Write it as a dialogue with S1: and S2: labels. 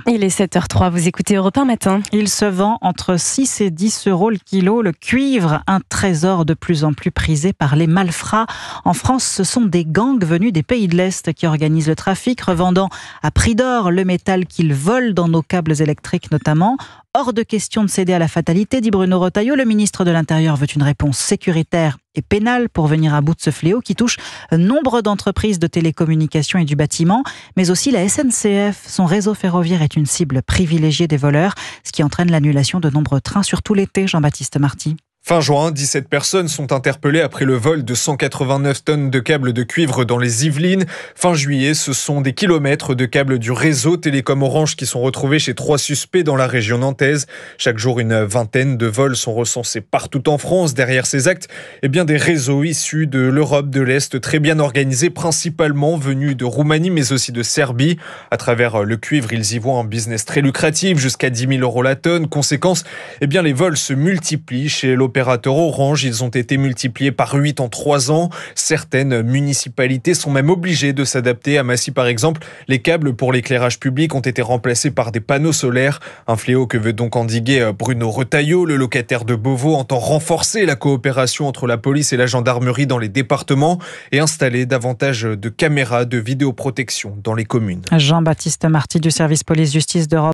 S1: Il est 7h03, vous écoutez Europe 1 matin.
S2: Il se vend entre 6 et 10 euros le kilo. Le cuivre, un trésor de plus en plus prisé par les malfrats. En France, ce sont des gangs venus des pays de l'Est qui organisent le trafic, revendant à prix d'or le métal qu'ils volent dans nos câbles électriques notamment. Hors de question de céder à la fatalité, dit Bruno Retailleau. Le ministre de l'Intérieur veut une réponse sécuritaire et pénale pour venir à bout de ce fléau qui touche nombre d'entreprises de télécommunications et du bâtiment, mais aussi la SNCF. Son réseau ferroviaire est une cible privilégiée des voleurs, ce qui entraîne l'annulation de nombreux trains, surtout l'été. Jean-Baptiste Marty.
S3: Fin juin, 17 personnes sont interpellées après le vol de 189 tonnes de câbles de cuivre dans les Yvelines. Fin juillet, ce sont des kilomètres de câbles du réseau Télécom Orange qui sont retrouvés chez 3 suspects dans la région nantaise. Chaque jour, une vingtaine de vols sont recensés partout en France. Derrière ces actes, des réseaux issus de l'Europe de l'Est, très bien organisés, principalement venus de Roumanie, mais aussi de Serbie. À travers le cuivre, ils y voient un business très lucratif, jusqu'à 10 000 euros la tonne. Conséquence, les vols se multiplient chez l'opérateur Orange. Ils ont été multipliés par 8 en 3 ans. Certaines municipalités sont même obligées de s'adapter. À Massy, par exemple, les câbles pour l'éclairage public ont été remplacés par des panneaux solaires. Un fléau que veut donc endiguer Bruno Retailleau. Le locataire de Beauvau entend renforcer la coopération entre la police et la gendarmerie dans les départements et installer davantage de caméras de vidéoprotection dans les communes.
S2: Jean-Baptiste Marty du service police-justice d'Europe.